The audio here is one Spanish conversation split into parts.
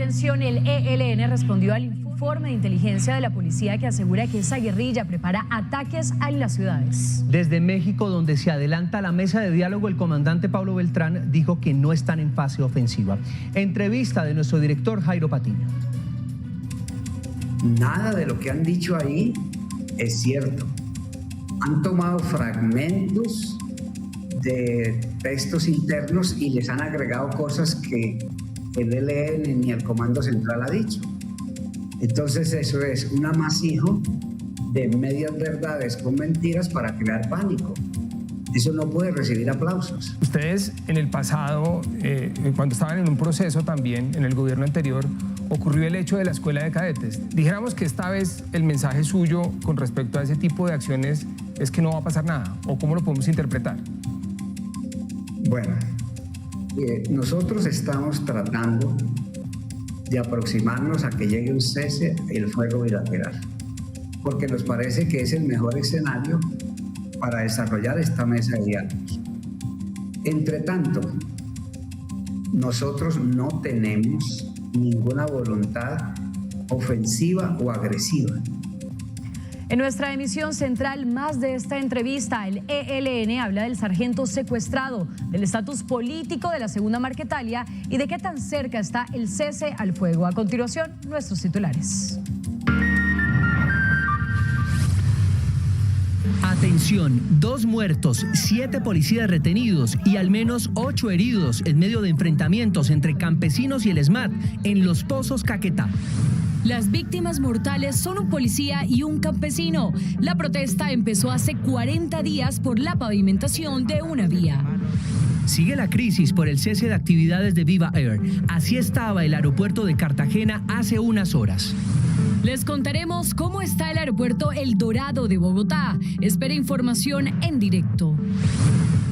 atención, el ELN respondió al informe de inteligencia de la policía que asegura que esa guerrilla prepara ataques en las ciudades. Desde México, donde se adelanta la mesa de diálogo, el comandante Pablo Beltrán dijo que no están en fase ofensiva. Entrevista de nuestro director Jairo Patiño. Nada de lo que han dicho ahí es cierto. Han tomado fragmentos de textos internos y les han agregado cosas que el ELN ni el Comando Central ha dicho. Entonces eso es un amasijo de medias verdades con mentiras para crear pánico. Eso no puede recibir aplausos. Ustedes en el pasado, cuando estaban en un proceso también, en el gobierno anterior, ocurrió el hecho de la escuela de cadetes. Dijéramos que esta vez el mensaje suyo con respecto a ese tipo de acciones es que no va a pasar nada, ¿o cómo lo podemos interpretar? Bueno, nosotros estamos tratando de aproximarnos a que llegue un cese el fuego bilateral, porque nos parece que es el mejor escenario para desarrollar esta mesa de diálogos. Entre tanto, nosotros no tenemos ninguna voluntad ofensiva o agresiva. En nuestra emisión central, más de esta entrevista, el ELN habla del sargento secuestrado, del estatus político de la segunda Marquetalia y de qué tan cerca está el cese al fuego. A continuación, nuestros titulares. Atención, 2 muertos, 7 policías retenidos y al menos 8 heridos en medio de enfrentamientos entre campesinos y el SMAT en Los Pozos, Caquetá. Las víctimas mortales son un policía y un campesino. La protesta empezó hace 40 días por la pavimentación de una vía. Sigue la crisis por el cese de actividades de Viva Air. Así estaba el aeropuerto de Cartagena hace unas horas. Les contaremos cómo está el aeropuerto El Dorado de Bogotá. Espera información en directo.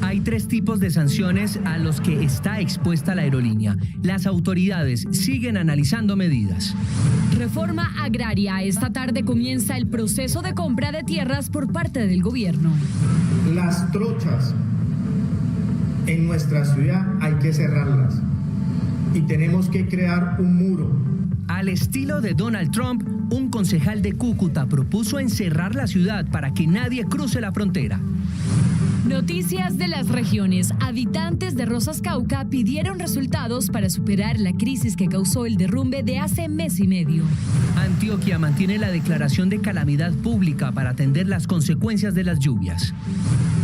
Hay 3 tipos de sanciones a los que está expuesta la aerolínea. Las autoridades siguen analizando medidas. Reforma agraria. Esta tarde comienza el proceso de compra de tierras por parte del gobierno. Las trochas en nuestra ciudad hay que cerrarlas y tenemos que crear un muro. Al estilo de Donald Trump, un concejal de Cúcuta propuso encerrar la ciudad para que nadie cruce la frontera. Noticias de las regiones. Habitantes de Rosas Cauca pidieron resultados para superar la crisis que causó el derrumbe de hace mes y medio. Antioquia mantiene la declaración de calamidad pública para atender las consecuencias de las lluvias.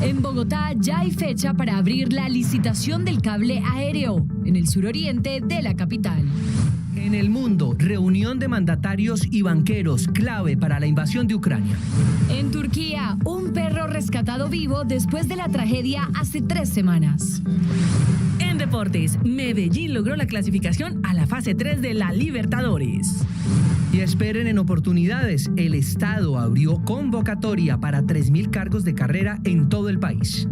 En Bogotá ya hay fecha para abrir la licitación del cable aéreo en el suroriente de la capital. En el mundo, reunión de mandatarios y banqueros clave para la invasión de Ucrania. En Turquía, un perro rescatado vivo después de la tragedia hace 3 semanas. En deportes, Medellín logró la clasificación a la fase 3 de la Libertadores. Y esperen en oportunidades, el Estado abrió convocatoria para 3.000 cargos de carrera en todo el país.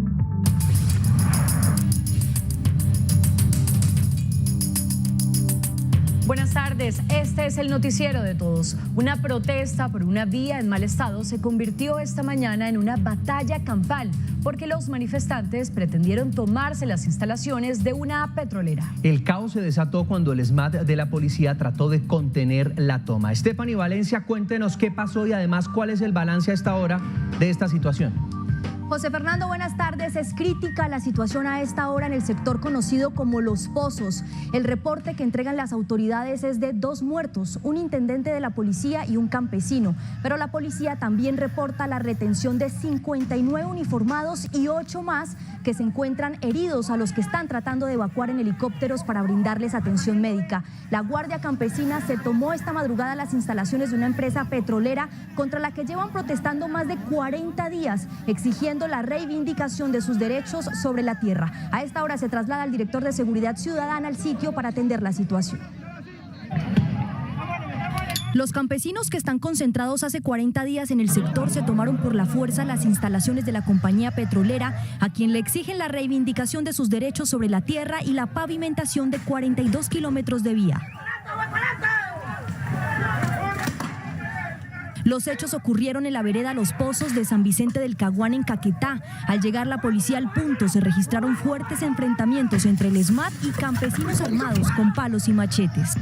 Buenas tardes, este es el noticiero de todos. Una protesta por una vía en mal estado se convirtió esta mañana en una batalla campal porque los manifestantes pretendieron tomarse las instalaciones de una petrolera. El caos se desató cuando el SMAT de la policía trató de contener la toma. Stephanie Valencia, cuéntenos qué pasó y además cuál es el balance a esta hora de esta situación. José Fernando, buenas tardes. Es crítica la situación a esta hora en el sector conocido como Los Pozos. El reporte que entregan las autoridades es de 2 muertos, un intendente de la policía y un campesino. Pero la policía también reporta la retención de 59 uniformados y 8 más que se encuentran heridos, a los que están tratando de evacuar en helicópteros para brindarles atención médica. La Guardia Campesina se tomó esta madrugada las instalaciones de una empresa petrolera contra la que llevan protestando más de 40 días, exigiendo la reivindicación de sus derechos sobre la tierra. A esta hora se traslada el director de Seguridad Ciudadana al sitio para atender la situación. Los campesinos que están concentrados hace 40 días en el sector se tomaron por la fuerza las instalaciones de la compañía petrolera, a quien le exigen la reivindicación de sus derechos sobre la tierra y la pavimentación de 42 kilómetros de vía. Los hechos ocurrieron en la vereda Los Pozos de San Vicente del Caguán, en Caquetá. Al llegar la policía al punto, se registraron fuertes enfrentamientos entre el SMAT y campesinos armados con palos y machetes.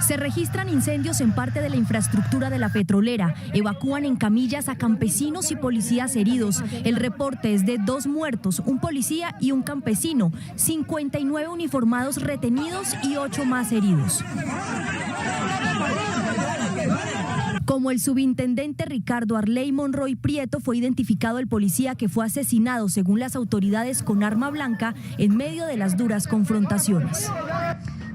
Se registran incendios en parte de la infraestructura de la petrolera. Evacúan en camillas a campesinos y policías heridos. El reporte es de 2 muertos, un policía y un campesino, 59 uniformados retenidos y 8 más heridos. Como el subintendente Ricardo Arley Monroy Prieto, fue identificado el policía que fue asesinado, según las autoridades, con arma blanca en medio de las duras confrontaciones.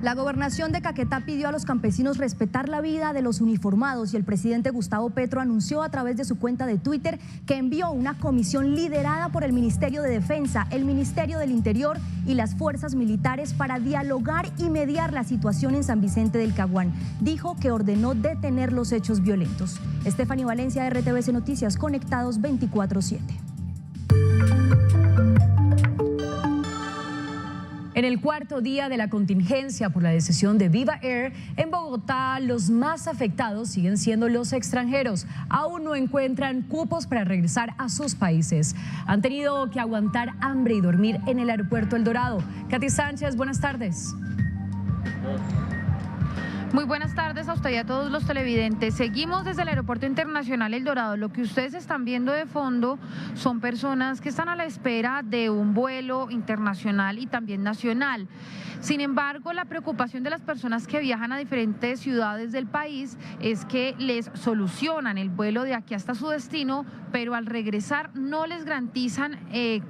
La gobernación de Caquetá pidió a los campesinos respetar la vida de los uniformados y el presidente Gustavo Petro anunció a través de su cuenta de Twitter que envió una comisión liderada por el Ministerio de Defensa, el Ministerio del Interior y las fuerzas militares para dialogar y mediar la situación en San Vicente del Caguán. Dijo que ordenó detener los hechos violentos. Estefanía Valencia, RTVC Noticias, conectados 24/7. En el cuarto día de la contingencia por la decisión de Viva Air, en Bogotá los más afectados siguen siendo los extranjeros. Aún no encuentran cupos para regresar a sus países. Han tenido que aguantar hambre y dormir en el aeropuerto El Dorado. Katy Sánchez, buenas tardes. Muy buenas tardes a usted y a todos los televidentes. Seguimos desde el Aeropuerto Internacional El Dorado. Lo que ustedes están viendo de fondo son personas que están a la espera de un vuelo internacional y también nacional. Sin embargo, la preocupación de las personas que viajan a diferentes ciudades del país es que les solucionan el vuelo de aquí hasta su destino, pero al regresar no les garantizan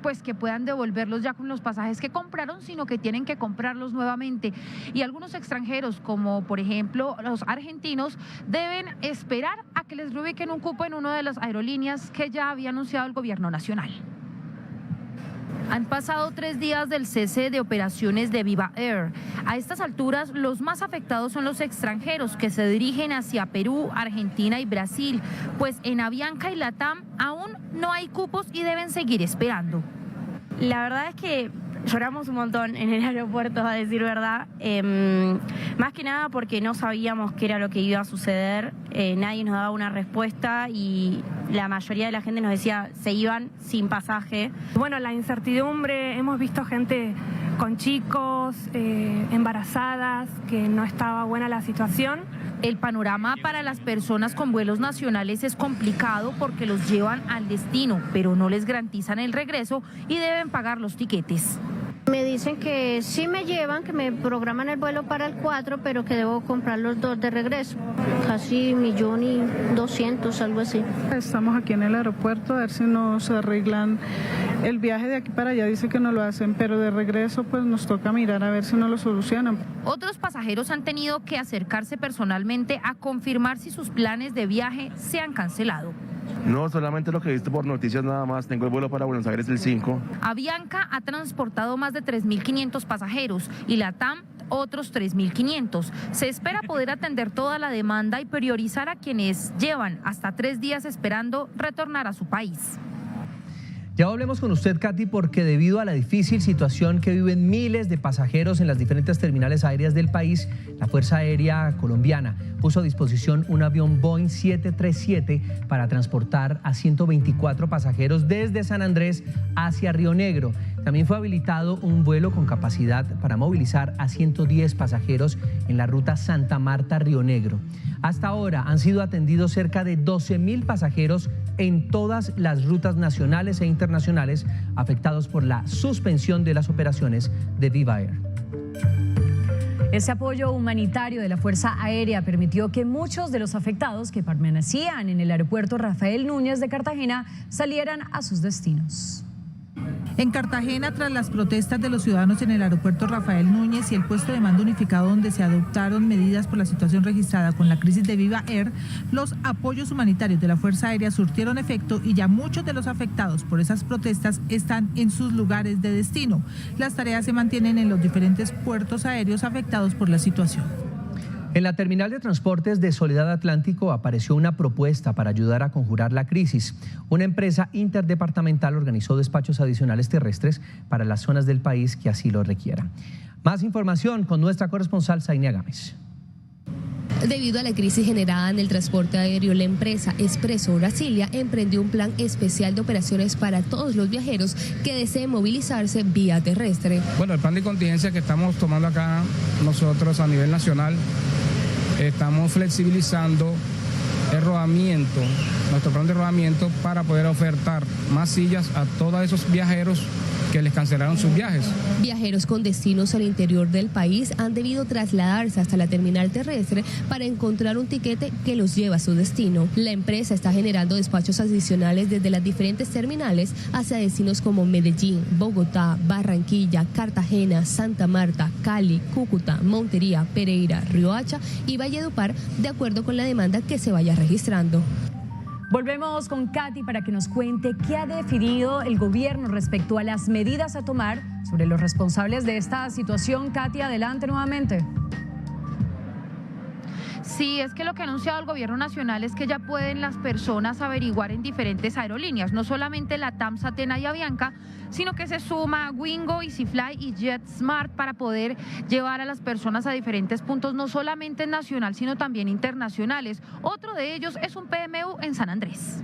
pues que puedan devolverlos ya con los pasajes que compraron, sino que tienen que comprarlos nuevamente. Y algunos extranjeros, como por ejemplo los argentinos, deben esperar a que les reubiquen un cupo en una de las aerolíneas que ya había anunciado el gobierno nacional. Han pasado 3 días del cese de operaciones de Viva Air. A estas alturas, los más afectados son los extranjeros que se dirigen hacia Perú, Argentina y Brasil, pues en Avianca y Latam aún no hay cupos y deben seguir esperando. La verdad es que lloramos un montón en el aeropuerto, a decir verdad, más que nada porque no sabíamos qué era lo que iba a suceder, nadie nos daba una respuesta y la mayoría de la gente nos decía se iban sin pasaje. Bueno, la incertidumbre, hemos visto gente con chicos, embarazadas, que no estaba buena la situación. El panorama para las personas con vuelos nacionales es complicado porque los llevan al destino, pero no les garantizan el regreso y deben pagar los tiquetes. Me dicen que sí me llevan, que me programan el vuelo para el 4, pero que debo comprar los 2 de regreso. Casi 1.200.000, algo así. Estamos aquí en el aeropuerto a ver si nos arreglan el viaje de aquí para allá. Dice que no lo hacen, pero de regreso pues nos toca mirar a ver si no lo solucionan. Otros pasajeros han tenido que acercarse personalmente a confirmar si sus planes de viaje se han cancelado. No, solamente lo que he visto por noticias nada más. Tengo el vuelo para Buenos Aires el 5. Avianca ha transportado más de 3.500 pasajeros y Latam otros 3.500. Se espera poder atender toda la demanda y priorizar a quienes llevan hasta 3 días esperando retornar a su país. Ya hablemos con usted, Katy, porque debido a la difícil situación que viven miles de pasajeros en las diferentes terminales aéreas del país, la Fuerza Aérea Colombiana puso a disposición un avión Boeing 737 para transportar a 124 pasajeros desde San Andrés hacia Río Negro. También fue habilitado un vuelo con capacidad para movilizar a 110 pasajeros en la ruta Santa Marta-Río Negro. Hasta ahora han sido atendidos cerca de 12.000 pasajeros en todas las rutas nacionales e internacionales afectados por la suspensión de las operaciones de Viva Air. Ese apoyo humanitario de la Fuerza Aérea permitió que muchos de los afectados que permanecían en el aeropuerto Rafael Núñez de Cartagena salieran a sus destinos. En Cartagena, tras las protestas de los ciudadanos en el aeropuerto Rafael Núñez y el puesto de mando unificado donde se adoptaron medidas por la situación registrada con la crisis de Viva Air, los apoyos humanitarios de la Fuerza Aérea surtieron efecto y ya muchos de los afectados por esas protestas están en sus lugares de destino. Las tareas se mantienen en los diferentes puertos aéreos afectados por la situación. En la terminal de transportes de Soledad Atlántico apareció una propuesta para ayudar a conjurar la crisis. Una empresa interdepartamental organizó despachos adicionales terrestres para las zonas del país que así lo requieran. Más información con nuestra corresponsal Zainia Gámez. Debido a la crisis generada en el transporte aéreo, la empresa Expreso Brasilia emprendió un plan especial de operaciones para todos los viajeros que deseen movilizarse vía terrestre. Bueno, el plan de contingencia que estamos tomando acá nosotros a nivel nacional estamos flexibilizando el rodamiento, nuestro plan de rodamiento, para poder ofertar más sillas a todos esos viajeros que les cancelaron sus viajes. Viajeros con destinos al interior del país han debido trasladarse hasta la terminal terrestre para encontrar un tiquete que los lleva a su destino. La empresa está generando despachos adicionales desde las diferentes terminales hacia destinos como Medellín, Bogotá, Barranquilla, Cartagena, Santa Marta, Cali, Cúcuta, Montería, Pereira, Riohacha y Valledupar, de acuerdo con la demanda que se vaya registrando. Volvemos con Katy para que nos cuente qué ha definido el gobierno respecto a las medidas a tomar sobre los responsables de esta situación. Katy, adelante nuevamente. Sí, es que lo que ha anunciado el gobierno nacional es que ya pueden las personas averiguar en diferentes aerolíneas, no solamente LATAM, Satena y Avianca, sino que se suma Wingo, EasyFly y JetSmart para poder llevar a las personas a diferentes puntos, no solamente nacional, sino también internacionales. Otro de ellos es un PMU en San Andrés.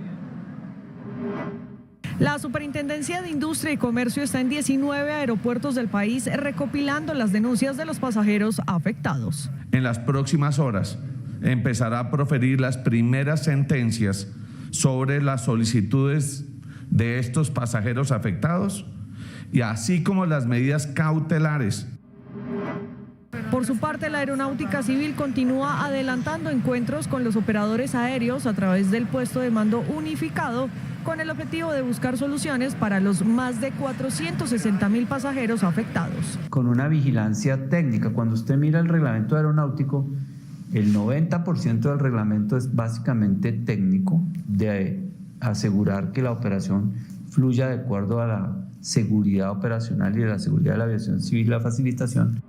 La Superintendencia de Industria y Comercio está en 19 aeropuertos del país recopilando las denuncias de los pasajeros afectados. En las próximas horas empezará a proferir las primeras sentencias sobre las solicitudes de estos pasajeros afectados y así como las medidas cautelares. Por su parte, la Aeronáutica Civil continúa adelantando encuentros con los operadores aéreos a través del puesto de mando unificado, con el objetivo de buscar soluciones para los más de 460.000 pasajeros afectados. Con una vigilancia técnica, cuando usted mira el reglamento aeronáutico, el 90% del reglamento es básicamente técnico, de asegurar que la operación fluya de acuerdo a la seguridad operacional y de la seguridad de la aviación civil, la facilitación.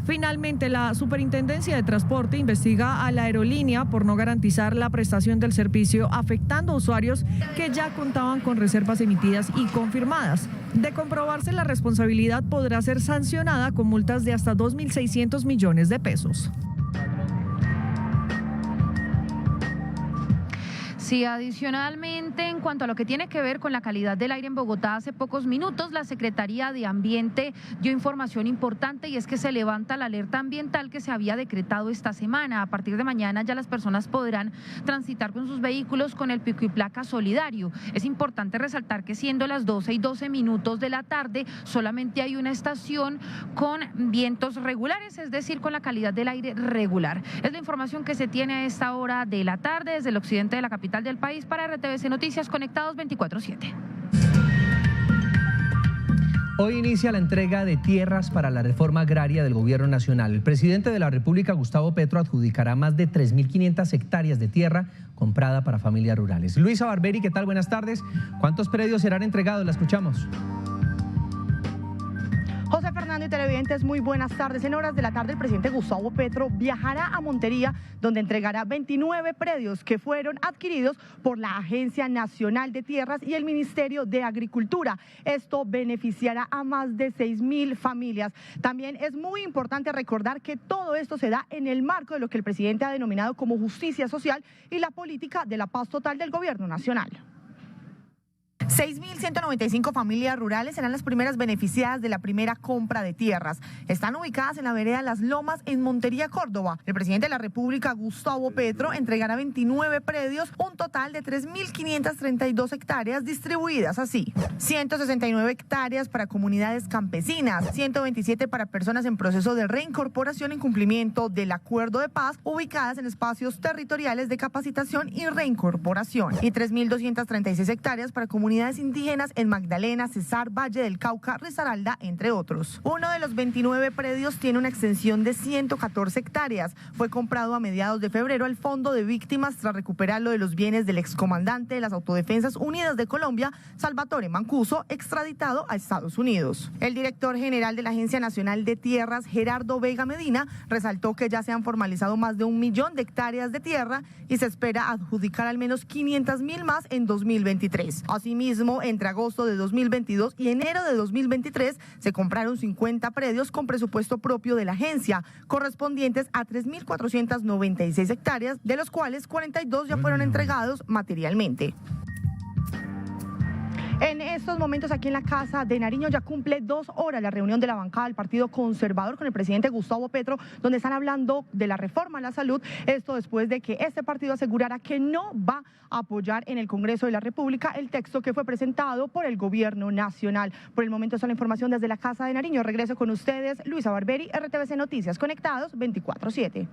Finalmente, la Superintendencia de Transporte investiga a la aerolínea por no garantizar la prestación del servicio, afectando a usuarios que ya contaban con reservas emitidas y confirmadas. De comprobarse la responsabilidad, podrá ser sancionada con multas de hasta 2.600 millones de pesos. Sí, adicionalmente, en cuanto a lo que tiene que ver con la calidad del aire en Bogotá, hace pocos minutos la Secretaría de Ambiente dio información importante y es que se levanta la alerta ambiental que se había decretado esta semana. A partir de mañana ya las personas podrán transitar con sus vehículos con el pico y placa solidario. Es importante resaltar que siendo las 12:12 de la tarde, solamente hay una estación con vientos regulares, es decir, con la calidad del aire regular. Es la información que se tiene a esta hora de la tarde desde el occidente de la capital del país. Para RTVC Noticias, conectados 24/7. Hoy inicia la entrega de tierras para la reforma agraria del gobierno nacional. El presidente de la República, Gustavo Petro, adjudicará más de 3.500 hectáreas de tierra comprada para familias rurales. Luisa Barberi, ¿qué tal? Buenas tardes. ¿Cuántos predios serán entregados? La escuchamos. José Fernando y televidentes, muy buenas tardes. En horas de la tarde, el presidente Gustavo Petro viajará a Montería, donde entregará 29 predios que fueron adquiridos por la Agencia Nacional de Tierras y el Ministerio de Agricultura. Esto beneficiará a más de 6.000 familias. También es muy importante recordar que todo esto se da en el marco de lo que el presidente ha denominado como justicia social y la política de la paz total del gobierno nacional. 6.195 familias rurales serán las primeras beneficiadas de la primera compra de tierras. Están ubicadas en la vereda Las Lomas, en Montería, Córdoba. El presidente de la República, Gustavo Petro, entregará 29 predios, un total de 3.532 hectáreas distribuidas así: 169 hectáreas para comunidades campesinas, 127 para personas en proceso de reincorporación en cumplimiento del acuerdo de paz, ubicadas en espacios territoriales de capacitación y reincorporación, y 3.236 hectáreas para comunidades indígenas en Magdalena, Cesar, Valle del Cauca, Risaralda, entre otros. Uno de los 29 predios tiene una extensión de 114 hectáreas. Fue comprado a mediados de febrero al Fondo de Víctimas tras recuperarlo de los bienes del excomandante de las Autodefensas Unidas de Colombia, Salvatore Mancuso, extraditado a Estados Unidos. El director general de la Agencia Nacional de Tierras, Gerardo Vega Medina, resaltó que ya se han formalizado más de 1 millón de hectáreas de tierra y se espera adjudicar al menos 500.000 más en 2023. Asimismo, entre agosto de 2022 y enero de 2023 se compraron 50 predios con presupuesto propio de la agencia, correspondientes a 3.496 hectáreas, de los cuales 42 ya fueron entregados materialmente. En estos momentos aquí en la Casa de Nariño ya cumple 2 horas la reunión de la bancada del Partido Conservador con el presidente Gustavo Petro, donde están hablando de la reforma a la salud. Esto después de que este partido asegurara que no va a apoyar en el Congreso de la República el texto que fue presentado por el Gobierno Nacional. Por el momento, esta es la información desde la Casa de Nariño. Regreso con ustedes, Luisa Barberi, RTVC Noticias, conectados 24/7.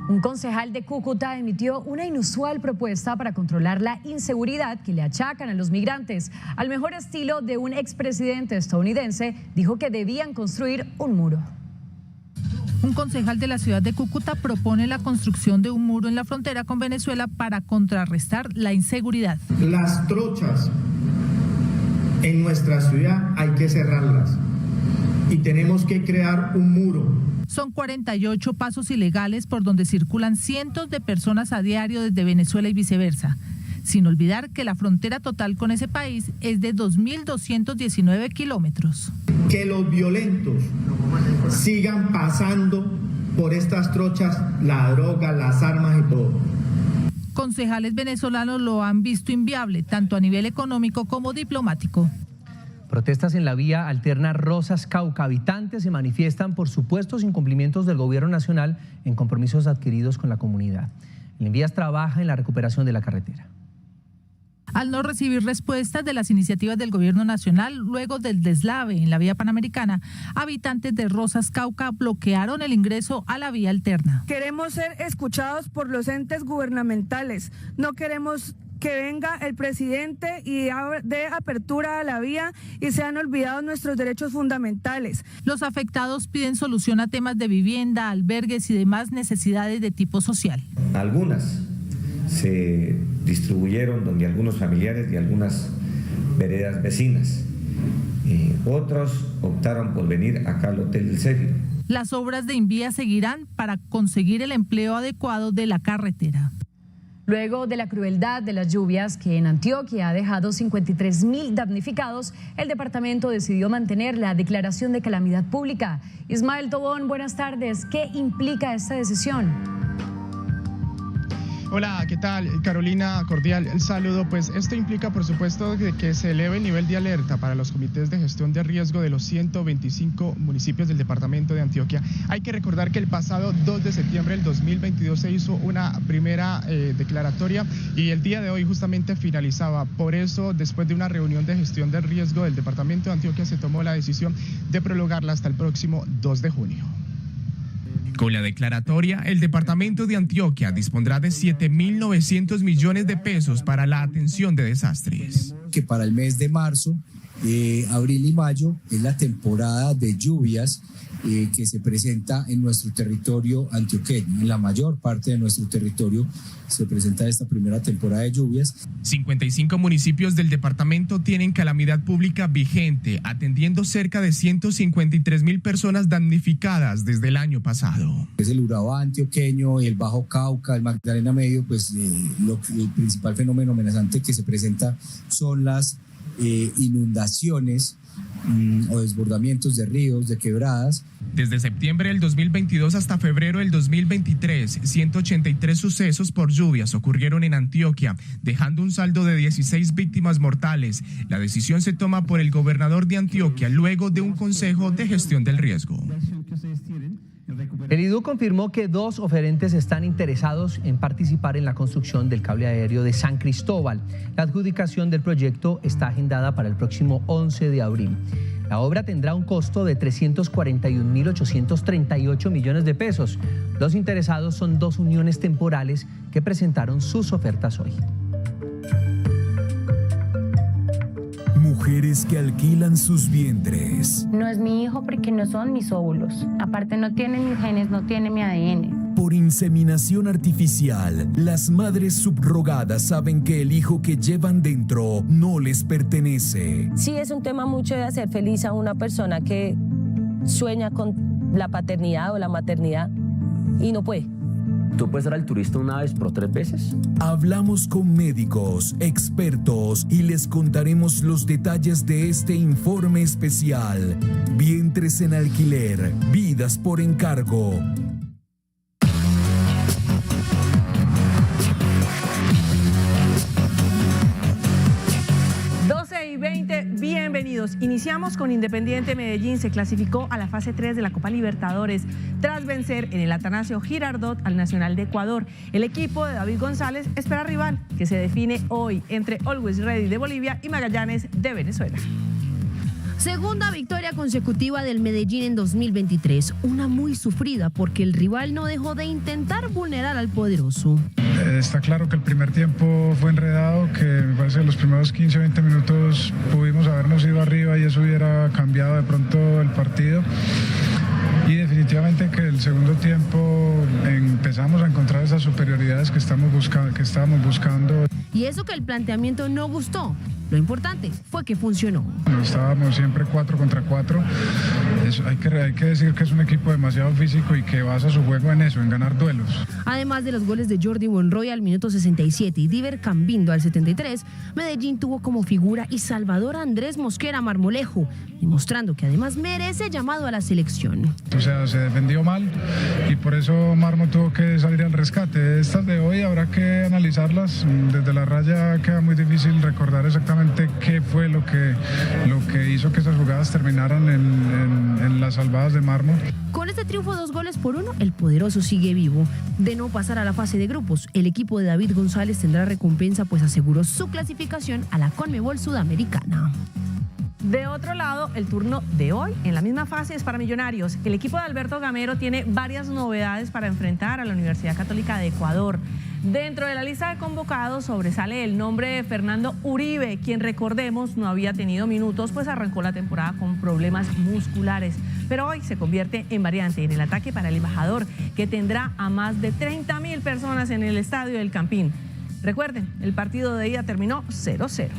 Un concejal de Cúcuta emitió una inusual propuesta para controlar la inseguridad que le achacan a los migrantes. Al mejor estilo de un expresidente estadounidense, dijo que debían construir un muro. Un concejal de la ciudad de Cúcuta propone la construcción de un muro en la frontera con Venezuela para contrarrestar la inseguridad. Las trochas en nuestra ciudad hay que cerrarlas y tenemos que crear un muro. Son 48 pasos ilegales por donde circulan cientos de personas a diario desde Venezuela y viceversa. Sin olvidar que la frontera total con ese país es de 2.219 kilómetros. Que los violentos sigan pasando por estas trochas, la droga, las armas y todo. Concejales venezolanos lo han visto inviable, tanto a nivel económico como diplomático. Protestas en la vía alterna Rosas Cauca. Habitantes se manifiestan por supuestos incumplimientos del gobierno nacional en compromisos adquiridos con la comunidad. El Envías trabaja en la recuperación de la carretera. Al no recibir respuestas de las iniciativas del gobierno nacional luego del deslave en la vía panamericana, habitantes de Rosas Cauca bloquearon el ingreso a la vía alterna. Queremos ser escuchados por los entes gubernamentales. No queremos que venga el presidente y dé apertura a la vía y se han olvidado nuestros derechos fundamentales. Los afectados piden solución a temas de vivienda, albergues y demás necesidades de tipo social. Algunas se distribuyeron donde algunos familiares y algunas veredas vecinas. Otros optaron por venir acá al Hotel del Sergio. Las obras de Envías seguirán para conseguir el empleo adecuado de la carretera. Luego de la crueldad de las lluvias que en Antioquia ha dejado 53.000 damnificados, el departamento decidió mantener la declaración de calamidad pública. Ismael Tobón, buenas tardes. ¿Qué implica esta decisión? Hola, ¿qué tal? Carolina, cordial el saludo. Pues esto implica, por supuesto, que se eleve el nivel de alerta para los comités de gestión de riesgo de los 125 municipios del departamento de Antioquia. Hay que recordar que el pasado 2 de septiembre del 2022 se hizo una primera declaratoria y el día de hoy justamente finalizaba. Por eso, después de una reunión de gestión de riesgo del departamento de Antioquia, se tomó la decisión de prolongarla hasta el próximo 2 de junio. Con la declaratoria, el departamento de Antioquia dispondrá de 7.900 millones de pesos para la atención de desastres. Que para el mes de marzo, abril y mayo es la temporada de lluvias que se presenta en nuestro territorio antioqueño. En la mayor parte de nuestro territorio se presenta esta primera temporada de lluvias. 55 municipios del departamento tienen calamidad pública vigente, atendiendo cerca de 153.000 personas damnificadas desde el año pasado. Es el Urabá antioqueño, el Bajo Cauca, el Magdalena Medio, pues el principal fenómeno amenazante que se presenta son las inundaciones o desbordamientos de ríos, de quebradas. Desde septiembre del 2022 hasta febrero del 2023, 183 sucesos por lluvias ocurrieron en Antioquia, dejando un saldo de 16 víctimas mortales. La decisión se toma por el gobernador de Antioquia luego de un consejo de gestión del riesgo. El IDU confirmó que 2 oferentes están interesados en participar en la construcción del cable aéreo de San Cristóbal. La adjudicación del proyecto está agendada para el próximo 11 de abril. La obra tendrá un costo de 341.838 millones de pesos. Los interesados son 2 uniones temporales que presentaron sus ofertas hoy. Mujeres que alquilan sus vientres. No es mi hijo porque no son mis óvulos. Aparte no tiene mis genes, no tiene mi ADN. Por inseminación artificial, las madres subrogadas saben que el hijo que llevan dentro no les pertenece. Sí, es un tema mucho de hacer feliz a una persona que sueña con la paternidad o la maternidad y no puede. ¿Tú puedes ser altruista una vez, pero 3 veces? Hablamos con médicos, expertos y les contaremos los detalles de este informe especial. Vientres en alquiler, vidas por encargo. Iniciamos con Independiente Medellín, se clasificó a la fase 3 de la Copa Libertadores tras vencer en el Atanasio Girardot al Nacional de Ecuador. El equipo de David González espera rival que se define hoy entre Always Ready de Bolivia y Magallanes de Venezuela. Segunda victoria consecutiva del Medellín en 2023, una muy sufrida porque el rival no dejó de intentar vulnerar al poderoso. Está claro que el primer tiempo fue enredado, que me parece que los primeros 15 o 20 minutos pudimos habernos ido arriba y eso hubiera cambiado de pronto el partido. Y definitivamente que el segundo tiempo empezamos a encontrar esas superioridades que estábamos buscando. Y eso que el planteamiento no gustó. Lo importante fue que funcionó. Estábamos siempre 4 contra 4. Hay que decir que es un equipo demasiado físico y que basa su juego en eso, en ganar duelos. Además de los goles de Jordi Monroy al minuto 67 y Diver Cambindo al 73, Medellín tuvo como figura y Salvador Andrés Mosquera Marmolejo, demostrando que además merece llamado a la selección. O sea, se defendió mal y por eso Marmo tuvo que salir al rescate. Estas de hoy habrá que analizarlas. Desde la raya queda muy difícil recordar exactamente qué fue lo que hizo que esas jugadas terminaran en las salvadas de Marmo. Con este triunfo 2-1, el poderoso sigue vivo. De no pasar a la fase de grupos, el equipo de David González tendrá recompensa, pues aseguró su clasificación a la Conmebol Sudamericana. De otro lado, el turno de hoy en la misma fase es para Millonarios. El equipo de Alberto Gamero tiene varias novedades para enfrentar a la Universidad Católica de Ecuador. Dentro de la lista de convocados sobresale el nombre de Fernando Uribe, quien, recordemos, no había tenido minutos, pues arrancó la temporada con problemas musculares. Pero hoy se convierte en variante en el ataque para el embajador, que tendrá a más de 30.000 personas en el estadio del Campín. Recuerden, el partido de ida terminó 0-0.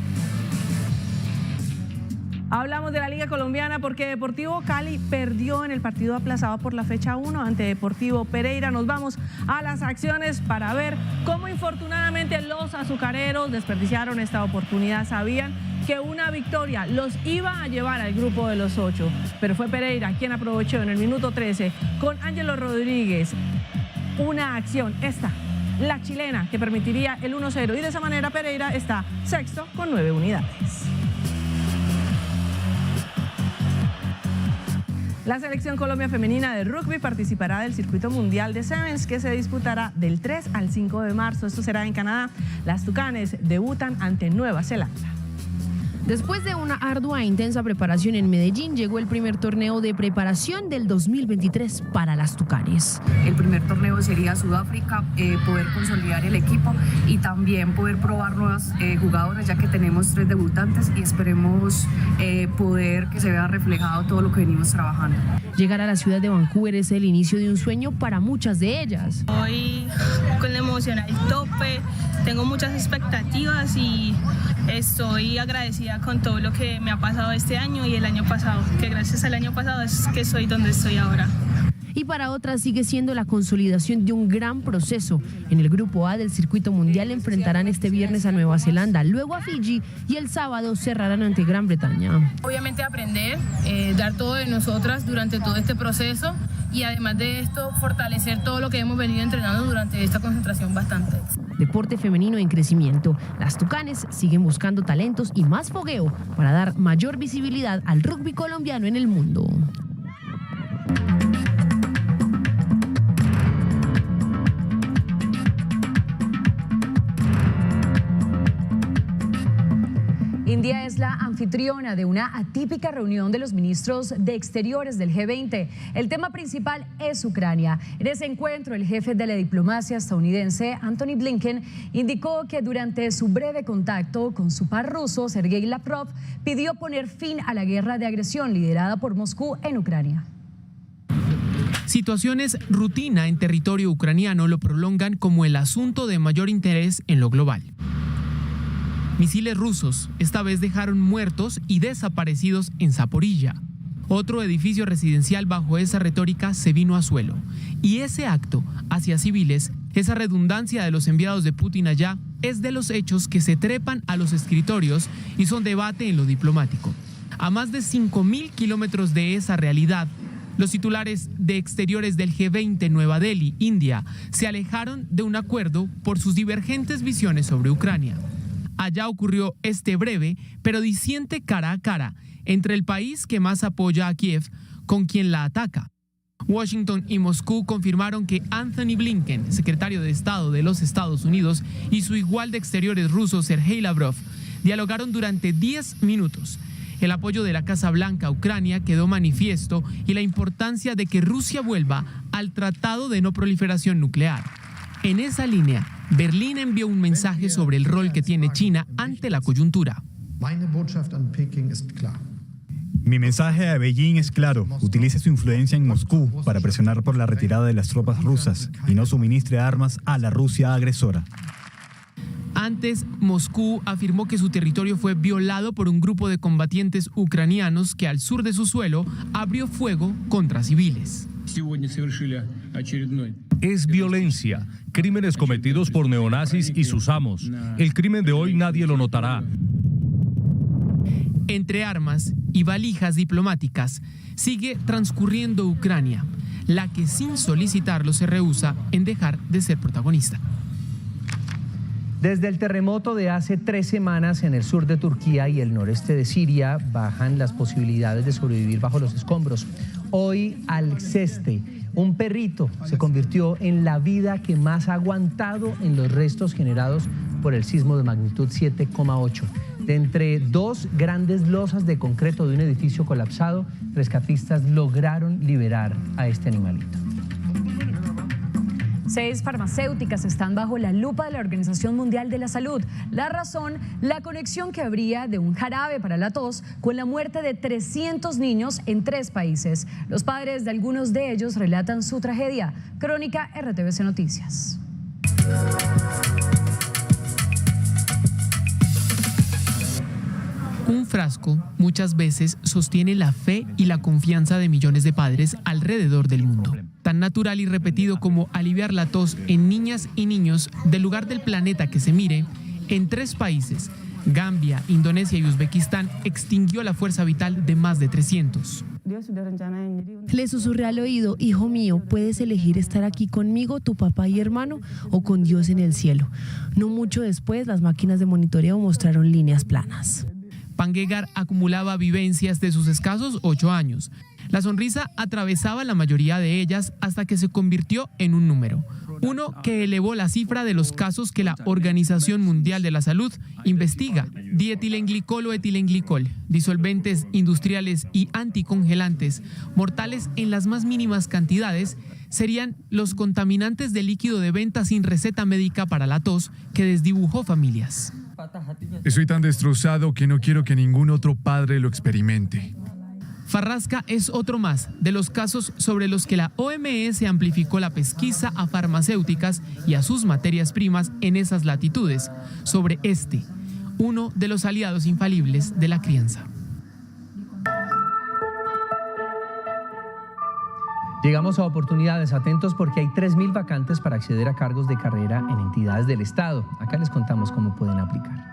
Hablamos de la Liga Colombiana porque Deportivo Cali perdió en el partido aplazado por la fecha 1 ante Deportivo Pereira. Nos vamos a las acciones para ver cómo infortunadamente los azucareros desperdiciaron esta oportunidad. Sabían que una victoria los iba a llevar al grupo de los 8, pero fue Pereira quien aprovechó en el minuto 13 con Ángelo Rodríguez una acción, la chilena, que permitiría el 1-0, y de esa manera Pereira está sexto con 9 unidades. La Selección Colombia Femenina de Rugby participará del Circuito Mundial de Sevens, que se disputará del 3 al 5 de marzo. Esto será en Canadá. Las Tucanes debutan ante Nueva Zelanda. Después de una ardua e intensa preparación en Medellín, llegó el primer torneo de preparación del 2023 para las Tucanes. El primer torneo sería Sudáfrica, poder consolidar el equipo y también poder probar nuevas jugadoras, ya que tenemos 3 debutantes y esperemos poder que se vea reflejado todo lo que venimos trabajando. Llegar a la ciudad de Vancouver es el inicio de un sueño para muchas de ellas. Hoy con la emoción al tope, tengo muchas expectativas y estoy agradecida con todo lo que me ha pasado este año y el año pasado, que gracias al año pasado es que soy donde estoy ahora. Y para otras sigue siendo la consolidación de un gran proceso. En el grupo A del Circuito Mundial enfrentarán este viernes a Nueva Zelanda, luego a Fiji y el sábado cerrarán ante Gran Bretaña. Obviamente aprender, dar todo de nosotras durante todo este proceso y además de esto fortalecer todo lo que hemos venido entrenando durante esta concentración bastante. Deporte femenino en crecimiento. Las Tucanes siguen buscando talentos y más fogueo para dar mayor visibilidad al rugby colombiano en el mundo. India es la anfitriona de una atípica reunión de los ministros de Exteriores del G20. El tema principal es Ucrania. En ese encuentro, el jefe de la diplomacia estadounidense, Antony Blinken, indicó que durante su breve contacto con su par ruso, Sergei Lavrov, pidió poner fin a la guerra de agresión liderada por Moscú en Ucrania. Situaciones rutina en territorio ucraniano lo prolongan como el asunto de mayor interés en lo global. Misiles rusos esta vez dejaron muertos y desaparecidos en Zaporilla. Otro edificio residencial bajo esa retórica se vino a suelo. Y ese acto hacia civiles, esa redundancia de los enviados de Putin allá, es de los hechos que se trepan a los escritorios y son debate en lo diplomático. A más de 5.000 kilómetros de esa realidad, los titulares de Exteriores del G20 en Nueva Delhi, India, se alejaron de un acuerdo por sus divergentes visiones sobre Ucrania. Allá ocurrió este breve pero diciente cara a cara entre el país que más apoya a Kiev con quien la ataca. Washington y Moscú confirmaron que Anthony Blinken, secretario de Estado de los Estados Unidos, y su igual de Exteriores ruso Sergei Lavrov dialogaron durante 10 minutos. El apoyo de la Casa Blanca a Ucrania quedó manifiesto y la importancia de que Rusia vuelva al Tratado de No Proliferación Nuclear. En esa línea, Berlín envió un mensaje sobre el rol que tiene China ante la coyuntura. Mi mensaje a Beijing es claro: utilice su influencia en Moscú para presionar por la retirada de las tropas rusas y no suministre armas a la Rusia agresora. Antes, Moscú afirmó que su territorio fue violado por un grupo de combatientes ucranianos que al sur de su suelo abrió fuego contra civiles. Es violencia, crímenes cometidos por neonazis y sus amos. El crimen de hoy nadie lo notará. Entre armas y valijas diplomáticas, sigue transcurriendo Ucrania, la que sin solicitarlo se rehúsa en dejar de ser protagonista. Desde el terremoto de hace 3 semanas en el sur de Turquía y el noreste de Siria, bajan las posibilidades de sobrevivir bajo los escombros. Hoy, Alceste, un perrito, se convirtió en la vida que más ha aguantado en los restos generados por el sismo de magnitud 7,8. De entre 2 grandes losas de concreto de un edificio colapsado, rescatistas lograron liberar a este animalito. 6 farmacéuticas están bajo la lupa de la Organización Mundial de la Salud. La razón, la conexión que habría de un jarabe para la tos con la muerte de 300 niños en 3 países. Los padres de algunos de ellos relatan su tragedia. Crónica RTVC Noticias. Un frasco muchas veces sostiene la fe y la confianza de millones de padres alrededor del mundo. Tan natural y repetido como aliviar la tos en niñas y niños del lugar del planeta que se mire, en 3 países, Gambia, Indonesia y Uzbekistán, extinguió la fuerza vital de más de 300. Le susurré al oído: hijo mío, puedes elegir estar aquí conmigo, tu papá y hermano, o con Dios en el cielo. No mucho después, las máquinas de monitoreo mostraron líneas planas. Pangegar acumulaba vivencias de sus escasos 8 años. La sonrisa atravesaba la mayoría de ellas hasta que se convirtió en un número. Uno que elevó la cifra de los casos que la Organización Mundial de la Salud investiga. Dietilenglicol o etilenglicol, disolventes industriales y anticongelantes, mortales en las más mínimas cantidades, serían los contaminantes de líquido de venta sin receta médica para la tos que desdibujó familias. Estoy tan destrozado que no quiero que ningún otro padre lo experimente. Farrasca es otro más de los casos sobre los que la OMS amplificó la pesquisa a farmacéuticas y a sus materias primas en esas latitudes, sobre uno de los aliados infalibles de la crianza. Llegamos a oportunidades, atentos porque hay 3.000 vacantes para acceder a cargos de carrera en entidades del Estado. Acá les contamos cómo pueden aplicar.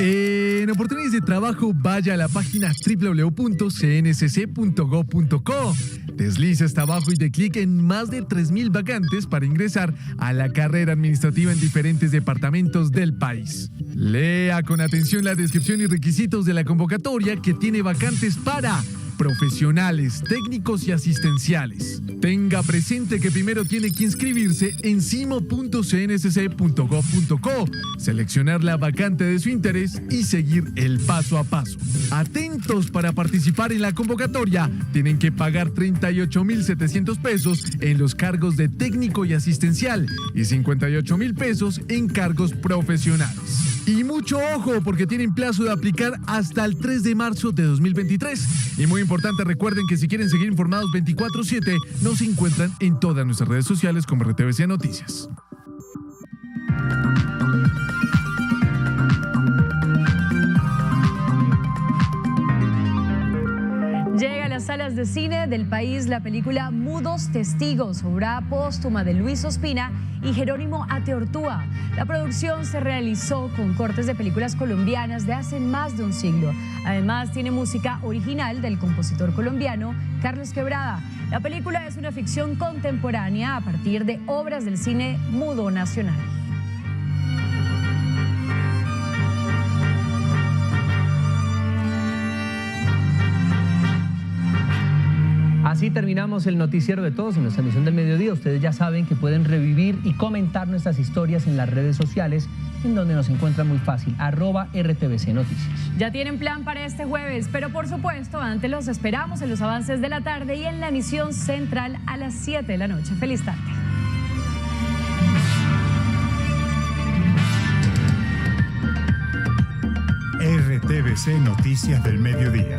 En oportunidades de trabajo, vaya a la página www.cnsc.gov.co. Desliza hasta abajo y dé clic en más de 3.000 vacantes para ingresar a la carrera administrativa en diferentes departamentos del país. Lea con atención la descripción y requisitos de la convocatoria, que tiene vacantes para profesionales, técnicos y asistenciales. Tenga presente que primero tiene que inscribirse en cimo.cnsc.gov.co, seleccionar la vacante de su interés y seguir el paso a paso. Atentos, para participar en la convocatoria tienen que pagar 38.700 pesos en los cargos de técnico y asistencial y 58.000 pesos en cargos profesionales. Y mucho ojo, porque tienen plazo de aplicar hasta el 3 de marzo de 2023. Y muy importante, recuerden que si quieren seguir informados 24/7, nos encuentran en todas nuestras redes sociales como RTVC Noticias. Llega a las salas de cine del país la película Mudos Testigos, obra póstuma de Luis Ospina y Jerónimo Ateortúa. La producción se realizó con cortes de películas colombianas de hace más de un siglo. Además, tiene música original del compositor colombiano Carlos Quebrada. La película es una ficción contemporánea a partir de obras del cine mudo nacional. Así terminamos el noticiero de todos en nuestra emisión del mediodía. Ustedes ya saben que pueden revivir y comentar nuestras historias en las redes sociales, en donde nos encuentran muy fácil, @RTVC Noticias. Ya tienen plan para este jueves, pero por supuesto, antes los esperamos en los avances de la tarde y en la emisión central a las 7 de la noche. Feliz tarde. RTVC Noticias del Mediodía.